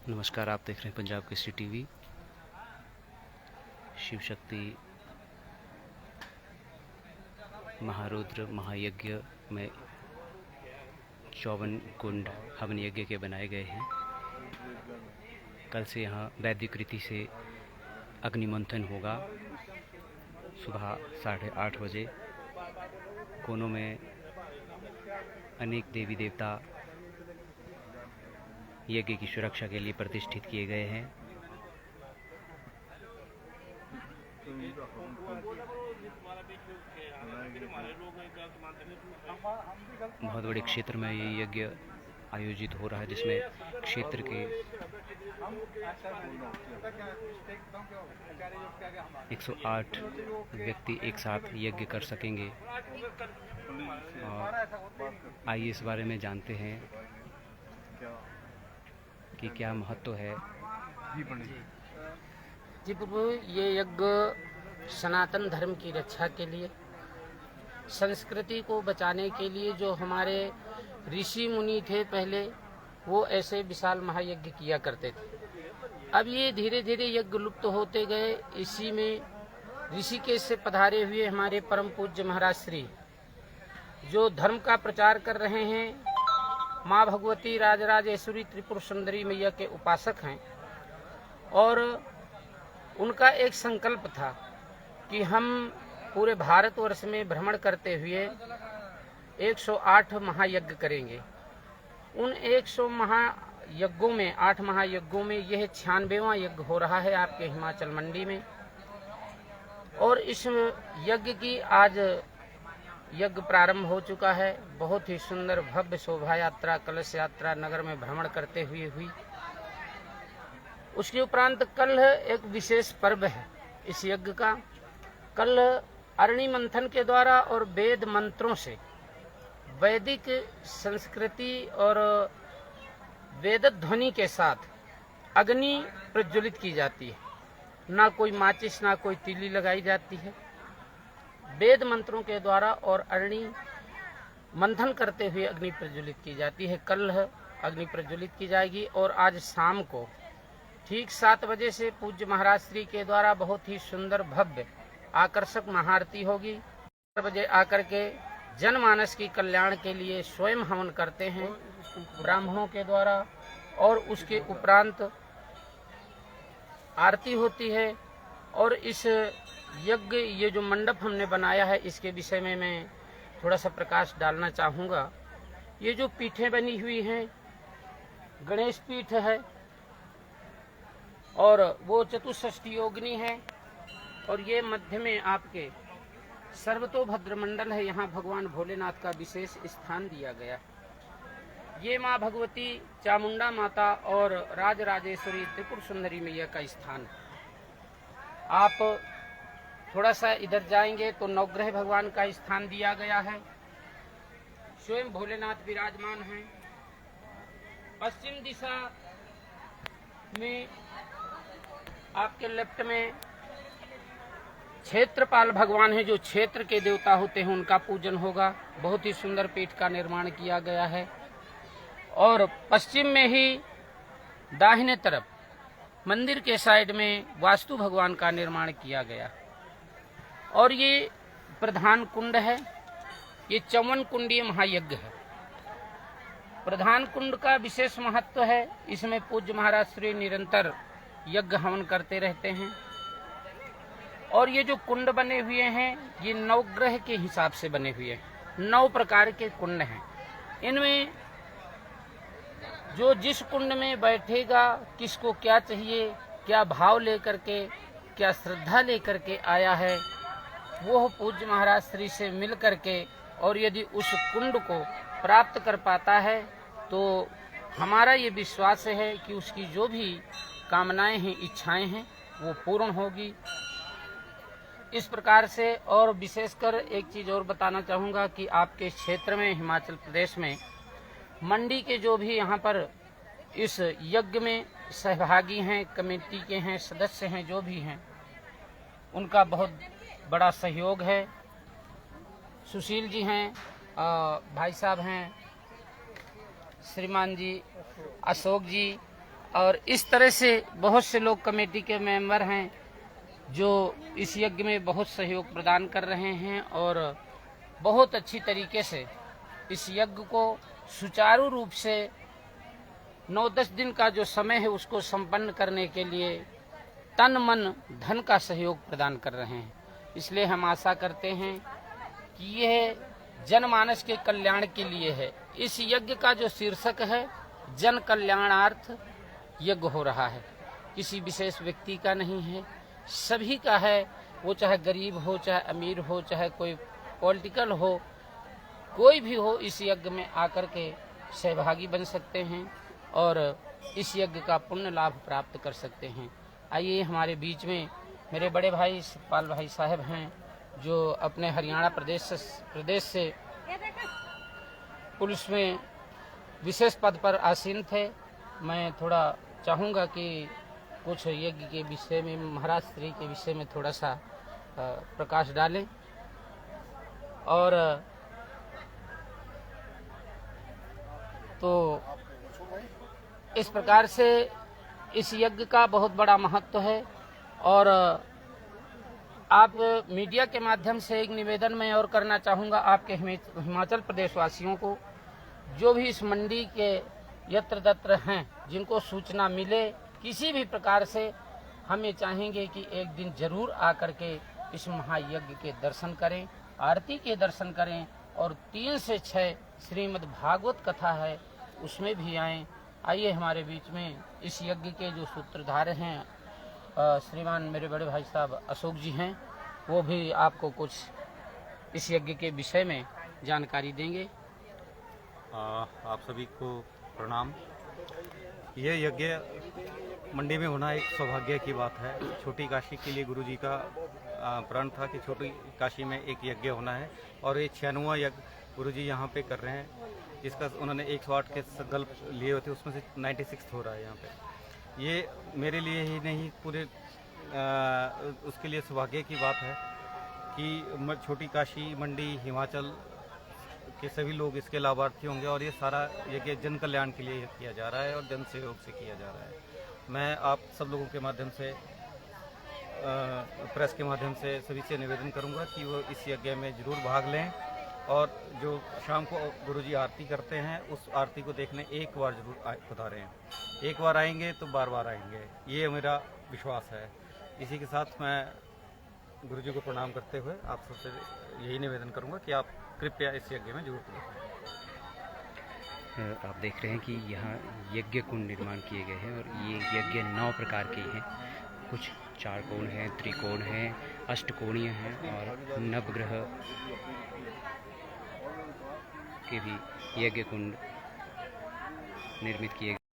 नमस्कार, आप देख रहे हैं पंजाब केसरी टीवी। शिव शक्ति महारुद्र महायज्ञ में 54 कुंड हवन यज्ञ के बनाए गए हैं। कल से यहाँ वैदिक रीति से अग्नि मंथन होगा। सुबह 8:30 बजे कोनों में अनेक देवी देवता यज्ञ की सुरक्षा के लिए प्रतिष्ठित किए गए हैं। बहुत बड़े क्षेत्र में ये यज्ञ आयोजित हो रहा है, जिसमें क्षेत्र के 108 व्यक्ति एक साथ यज्ञ कर सकेंगे। और आइए इस बारे में जानते हैं कि क्या महत्व है। जी प्रभु, ये यज्ञ सनातन धर्म की रक्षा के लिए, संस्कृति को बचाने के लिए जो हमारे ऋषि मुनि थे पहले, वो ऐसे विशाल महायज्ञ किया करते थे। अब ये धीरे धीरे यज्ञ लुप्त होते गए। इसी में ऋषिकेश से पधारे हुए हमारे परम पूज्य महाराज श्री जो धर्म का प्रचार कर रहे हैं, माँ भगवती राजराजेश्वरी त्रिपुर सुंदरी मैया के उपासक हैं। और उनका एक संकल्प था कि हम पूरे भारतवर्ष में भ्रमण करते हुए 108 महायज्ञ करेंगे। उन 100 महायज्ञों में 8 महायज्ञों में यह 96वां यज्ञ हो रहा है आपके हिमाचल मंडी में। और इस यज्ञ की आज यज्ञ प्रारंभ हो चुका है। बहुत ही सुंदर भव्य शोभा यात्रा, कलश यात्रा नगर में भ्रमण करते हुए हुई। उसके उपरांत कल एक विशेष पर्व है इस यज्ञ का। कल अरणि मंथन के द्वारा और वेद मंत्रों से वैदिक संस्कृति और वेद ध्वनि के साथ अग्नि प्रज्वलित की जाती है। ना कोई माचिस ना कोई तीली लगाई जाती है। वेद मंत्रों के द्वारा और अरणि मंथन करते हुए अग्नि प्रज्वलित की जाती है। कल अग्नि प्रज्वलित की जाएगी और आज शाम को ठीक 7 बजे से पूज्य महाराज श्री के द्वारा बहुत ही सुंदर भव्य आकर्षक महाआरती होगी। 4 बजे आकर के जनमानस की कल्याण के लिए स्वयं हवन करते हैं ब्राह्मणों के द्वारा। और उसके उपरांत आरती होती है। और इस यज्ञ, ये जो मंडप हमने बनाया है, इसके विषय में मैं थोड़ा सा प्रकाश डालना चाहूँगा। ये जो पीठें बनी हुई हैं, गणेश पीठ है और वो चतुष्षष्ठी योगिनी है। और ये मध्य में आपके सर्वतोभद्र मंडल है। यहाँ भगवान भोलेनाथ का विशेष स्थान दिया गया। ये माँ भगवती चामुंडा माता और राजराजेश्वरी त्रिपुर सुंदरी मैया का स्थान है। आप थोड़ा सा इधर जाएंगे तो नवग्रह भगवान का स्थान दिया गया है। स्वयं भोलेनाथ विराजमान हैं। पश्चिम दिशा में आपके लेफ्ट में क्षेत्रपाल भगवान है, जो क्षेत्र के देवता होते हैं, उनका पूजन होगा। बहुत ही सुंदर पीठ का निर्माण किया गया है। और पश्चिम में ही दाहिने तरफ मंदिर के साइड में वास्तु भगवान का निर्माण किया गया। और ये प्रधान कुंड है। ये 54 कुंडीय महायज्ञ है। प्रधान कुंड का विशेष महत्व है। इसमें पूज्य महाराज श्री निरंतर यज्ञ हवन करते रहते हैं। और ये जो कुंड बने हुए हैं, ये नवग्रह के हिसाब से बने हुए हैं। 9 प्रकार के कुंड हैं। इनमें जो जिस कुंड में बैठेगा, किसको क्या चाहिए, क्या भाव लेकर के, क्या श्रद्धा लेकर के आया है, वो पूज्य महाराज श्री से मिल करके, और यदि उस कुंड को प्राप्त कर पाता है तो हमारा ये विश्वास है कि उसकी जो भी कामनाएं हैं, इच्छाएं हैं, वो पूर्ण होगी। इस प्रकार से। और विशेषकर एक चीज़ और बताना चाहूँगा कि आपके क्षेत्र में, हिमाचल प्रदेश में, मंडी के जो भी यहाँ पर इस यज्ञ में सहभागी हैं, कमेटी के हैं, सदस्य हैं, जो भी हैं, उनका बहुत बड़ा सहयोग है। सुशील जी हैं, भाई साहब हैं, श्रीमान जी, अशोक जी, और इस तरह से बहुत से लोग कमेटी के मेंबर हैं जो इस यज्ञ में बहुत सहयोग प्रदान कर रहे हैं और बहुत अच्छी तरीके से इस यज्ञ को सुचारू रूप से 9-10 दिन का जो समय है उसको संपन्न करने के लिए तन मन धन का सहयोग प्रदान कर रहे हैं। इसलिए हम आशा करते हैं कि यह जनमानस के कल्याण के लिए है। इस यज्ञ का जो शीर्षक है जन कल्याणार्थ यज्ञ हो रहा है, किसी विशेष व्यक्ति का नहीं है, सभी का है। वो चाहे गरीब हो, चाहे अमीर हो, चाहे कोई पॉलिटिकल हो, कोई भी हो, इस यज्ञ में आकर के सहभागी बन सकते हैं और इस यज्ञ का पुण्य लाभ प्राप्त कर सकते हैं। आइए हमारे बीच में मेरे बड़े भाई सतपाल भाई साहब हैं जो अपने हरियाणा प्रदेश से पुलिस में विशेष पद पर आसीन थे। मैं थोड़ा चाहूँगा कि कुछ यज्ञ के विषय में, महाराज श्री के विषय में थोड़ा सा प्रकाश डालें। और तो इस प्रकार से इस यज्ञ का बहुत बड़ा महत्व है। और आप मीडिया के माध्यम से एक निवेदन मैं और करना चाहूँगा आपके हिमाचल प्रदेश वासियों को, जो भी इस मंडी के यत्र तत्र हैं, जिनको सूचना मिले किसी भी प्रकार से, हम ये चाहेंगे कि एक दिन जरूर आकर के इस महायज्ञ के दर्शन करें, आरती के दर्शन करें और 3 से 6 श्रीमद् भागवत कथा है उसमें भी आएं। आइए हमारे बीच में इस यज्ञ के जो सूत्रधार हैं श्रीमान मेरे बड़े भाई साहब अशोक जी हैं, वो भी आपको कुछ इस यज्ञ के विषय में जानकारी देंगे। आप सभी को प्रणाम। ये यज्ञ मंडी में होना एक सौभाग्य की बात है। छोटी काशी के लिए गुरुजी का प्रण था कि छोटी काशी में एक यज्ञ होना है और ये 96वां यज्ञ गुरुजी यहाँ पे कर रहे हैं, जिसका उन्होंने 108 के संकल्प लिए हुए थे, उसमें से 96 हो रहा है यहाँ पे। ये मेरे लिए ही नहीं, पूरे उसके लिए सौभाग्य की बात है कि छोटी काशी मंडी हिमाचल के सभी लोग इसके लाभार्थी होंगे और ये सारा यज्ञ जन कल्याण के लिए किया जा रहा है और जन सहयोग से किया जा रहा है। मैं आप सब लोगों के माध्यम से, प्रेस के माध्यम से सभी से निवेदन करूंगा कि वो इस यज्ञ में जरूर भाग लें और जो शाम को गुरुजी आरती करते हैं उस आरती को देखने एक बार जरूर पधारें। एक बार आएंगे तो बार बार आएंगे, ये मेरा विश्वास है। इसी के साथ मैं गुरुजी को प्रणाम करते हुए आप सबसे यही निवेदन करूंगा कि आप कृपया इस यज्ञ में जरूर पधारें। आप देख रहे हैं कि यहाँ यज्ञ कुंड निर्माण किए गए हैं और ये यज्ञ 9 प्रकार के हैं। कुछ 4 कोण हैं, त्रिकोण हैं, अष्टकोणीय हैं और नवग्रह के भी यज्ञ कुंड निर्मित किए गए।